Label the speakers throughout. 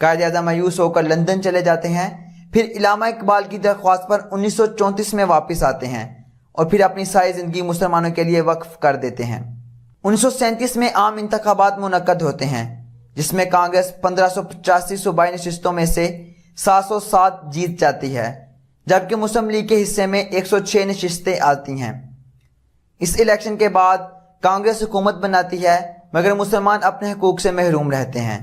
Speaker 1: قائد اعظم مایوس ہوکر لندن چلے جاتے ہیں، پھر علامہ اقبال کی درخواست پر 1934 میں واپس آتے ہیں اور پھر اپنی ساری زندگی مسلمانوں کے لیے وقف کر دیتے ہیں۔ 1937 میں عام انتخابات منعقد ہوتے ہیں جس میں کانگریس 1585 صوبائی نشستوں میں سے 707 جیت جاتی ہے، جبکہ مسلم لیگ کے حصے میں 106 نشستیں آتی ہیں۔ اس الیکشن کے بعد کانگریس حکومت بناتی ہے مگر مسلمان اپنے حقوق سے محروم رہتے ہیں۔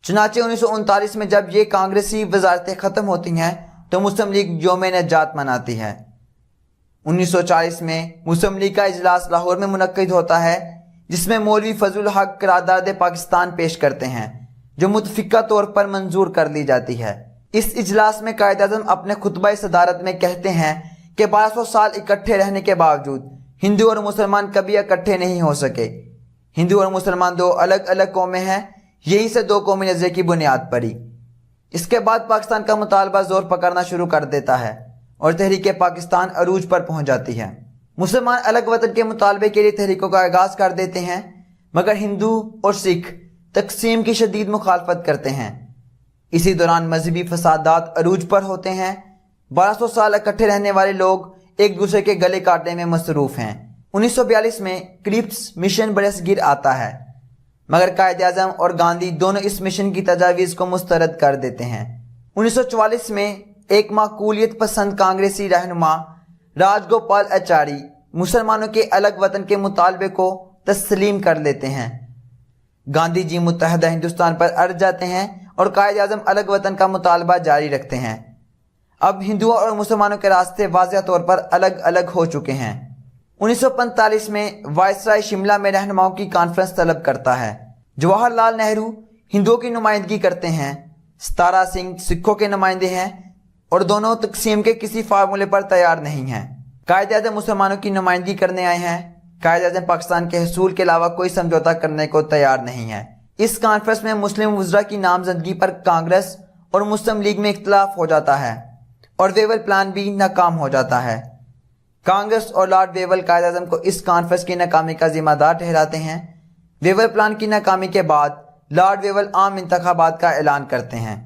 Speaker 1: چنانچہ 1939 میں جب یہ کانگریسی وزارتیں ختم ہوتی ہیں تو مسلم لیگ یوم نجات مناتی ہے۔ 1940 میں مسلم لیگ کا اجلاس لاہور میں منعقد ہوتا ہے جس میں مولوی فضل الحق قرارداد پاکستان پیش کرتے ہیں جو متفقہ طور پر منظور کر لی جاتی ہے۔ اس اجلاس میں قائد اعظم اپنے خطبہ صدارت میں کہتے ہیں کہ 1200 سال اکٹھے رہنے کے باوجود ہندو اور مسلمان کبھی اکٹھے نہیں ہو سکے۔ ہندو اور مسلمان دو الگ الگ قومیں ہیں، یہی سے دو قومی نظریے کی بنیاد پڑی۔ اس کے بعد پاکستان کا مطالبہ زور پکڑنا شروع کر دیتا ہے اور تحریک پاکستان عروج پر پہنچ جاتی ہے۔ مسلمان الگ وطن کے مطالبے کے لیے تحریکوں کا آغاز کر دیتے ہیں مگر ہندو اور سکھ تقسیم کی شدید مخالفت کرتے ہیں۔ اسی دوران مذہبی فسادات عروج پر ہوتے ہیں۔ 1200 سال اکٹھے رہنے والے لوگ ایک دوسرے کے گلے کاٹنے میں مصروف ہیں۔ 1942 میں کرپس مشن برصغیر آتا ہے مگر قائد اعظم اور گاندھی دونوں اس مشن کی تجاویز کو مسترد کر دیتے ہیں۔ 1944 میں ایک معقولیت پسند کانگریسی رہنما راج گوپال اچاری مسلمانوں کے الگ وطن کے مطالبے کو تسلیم کر لیتے ہیں۔ گاندھی جی متحدہ ہندوستان پر اڑ جاتے ہیں اور قائد اعظم الگ وطن کا مطالبہ جاری رکھتے ہیں۔ اب ہندوؤں اور مسلمانوں کے راستے واضح طور پر الگ الگ ہو چکے ہیں۔ 1945 میں وائسرائے شملہ میں رہنماؤں کی کانفرنس طلب کرتا ہے۔ جواہر لال نہرو ہندوؤں کی نمائندگی کرتے ہیں، ستارا سنگھ سکھوں کے نمائندے ہیں اور دونوں تقسیم کے کسی فارمولے پر تیار نہیں ہیں۔ قائد اعظم مسلمانوں کی نمائندگی کرنے آئے ہیں۔ قائد اعظم پاکستان کے حصول کے علاوہ کوئی سمجھوتہ کرنے کو تیار نہیں ہے۔ اس کانفرنس میں مسلم وزراء کی نامزدگی پر کانگریس اور مسلم لیگ میں اختلاف ہو جاتا ہے اور ویول پلان بھی ناکام ہو جاتا ہے۔ کانگریس اور لارڈ ویول قائد اعظم کو اس کانفرنس کی ناکامی کا ذمہ دار ٹھہراتے ہیں۔ ویول پلان کی ناکامی کے بعد لارڈ ویول عام انتخابات کا اعلان کرتے ہیں۔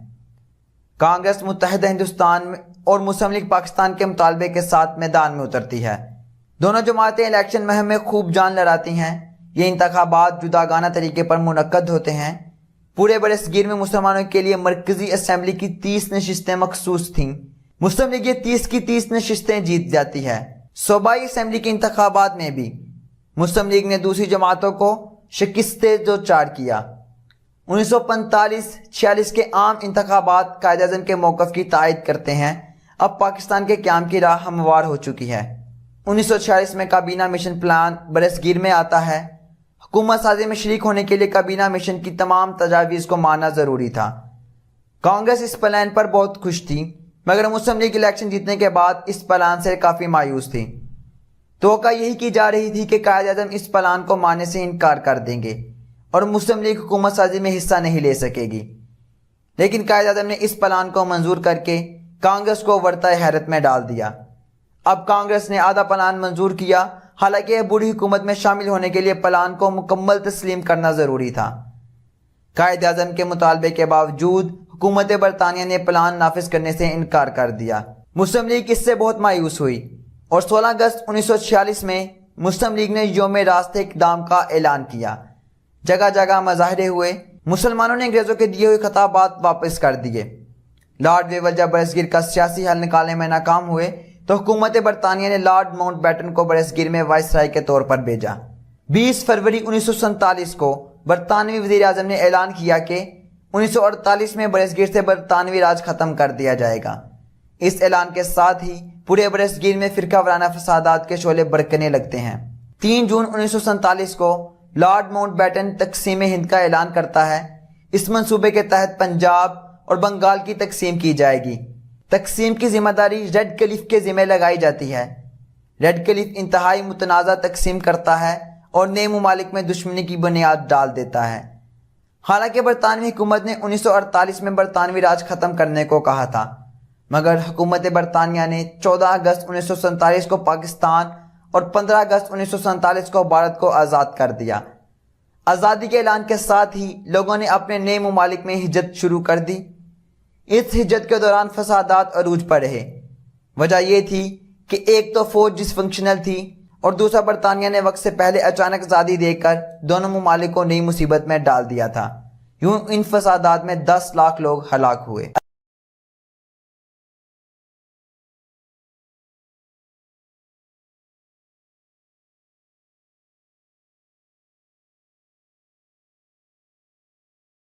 Speaker 1: کانگریس متحدہ ہندوستان اور مسلم لیگ پاکستان کے مطالبے کے ساتھ میدان میں اترتی ہے۔ دونوں جماعتیں الیکشن مہم میں خوب جان لڑاتی ہیں۔ یہ انتخابات جداگانہ طریقے پر منعقد ہوتے ہیں۔ پورے برصغیر میں مسلمانوں کے لیے مرکزی اسمبلی کی 30 نشستیں مخصوص تھیں۔ مسلم لیگ یہ 30 کی 30 نشستیں جیت جاتی ہے۔ صوبائی اسمبلی کے انتخابات میں بھی مسلم لیگ نے دوسری جماعتوں کو شکستیں دوچار کیا۔ 1945-46 کے عام انتخابات قائد اعظم کے موقف کی تائید کرتے ہیں۔ اب پاکستان کے قیام کی راہ ہموار ہو چکی ہے۔ 1946 میں کابینہ مشن پلان برصغیر میں آتا ہے۔ حکومت سازی میں شریک ہونے کے لیے کابینہ مشن کی تمام تجاویز کو ماننا ضروری تھا۔ کانگریس اس پلان پر بہت خوش تھی مگر مسلم لیگ الیکشن جیتنے کے بعد اس پلان سے کافی مایوس تھی۔ توقع یہی کی جا رہی تھی کہ قائد اعظم اس پلان کو ماننے سے انکار کر دیں گے اور مسلم لیگ حکومت سازی میں حصہ نہیں لے سکے گی، لیکن قائد اعظم نے اس پلان کو منظور کر کے کانگریس کو ورطہ حیرت میں ڈال دیا۔ اب کانگریس نے آدھا پلان منظور کیا، حالانکہ بوڑھی حکومت میں شامل ہونے کے لیے پلان کو مکمل تسلیم کرنا ضروری تھا۔ قائد اعظم کے مطالبے کے باوجود حکومت برطانیہ نے پلان نافذ کرنے سے انکار کر دیا۔ مسلم لیگ اس سے بہت مایوس ہوئی اور 16 اگست 1946 میں مسلم لیگ نے یوم راست اقدام کا اعلان کیا۔ جگہ جگہ مظاہرے ہوئے۔ مسلمانوں نے انگریزوں کے دیے ہوئے خطابات واپس کر دیے۔ لارڈ ویول جب برصغیر کا سیاسی حل نکالنے میں ناکام ہوئے تو حکومت برطانیہ نے لارڈ ماؤنٹ بیٹن کو برصغیر میں وائسرائے کے طور پر بھیجا۔ 20 فروری 1947 کو برطانوی وزیر اعظم نے اعلان کیا کہ 1948 میں برصغیر سے برطانوی راج ختم کر دیا جائے گا۔ اس اعلان کے ساتھ ہی پورے برصغیر میں فرقہ وارانہ فسادات کے شعلے بھڑکنے لگتے ہیں۔ 3 جون 1947 کو لارڈ ماؤنٹ بیٹن تقسیم ہند کا اعلان کرتا ہے۔ اس منصوبے کے تحت پنجاب اور بنگال کی تقسیم کی جائے گی۔ تقسیم کی ذمہ داری ریڈ کلف کے ذمہ لگائی جاتی ہے۔ ریڈ کلف انتہائی متنازع تقسیم کرتا ہے اور نئے ممالک میں دشمنی کی بنیاد ڈال دیتا ہے۔ حالانکہ برطانوی حکومت نے 1948 میں برطانوی راج ختم کرنے کو کہا تھا مگر حکومت برطانیہ نے 14 اگست 1947 کو پاکستان اور 15 اگست 1947 کو بھارت کو آزاد کر دیا۔ آزادی کے اعلان کے ساتھ ہی لوگوں نے اپنے نئے ممالک میں ہجرت شروع کر دی۔ اس ہجرت کے دوران فسادات عروج پر رہے۔ وجہ یہ تھی کہ ایک تو فوج ڈس فنکشنل تھی اور دوسرا برطانیہ نے وقت سے پہلے اچانک آزادی دے کر دونوں ممالک کو نئی مصیبت میں ڈال دیا تھا۔ یوں ان فسادات میں 10 لاکھ لوگ ہلاک ہوئے۔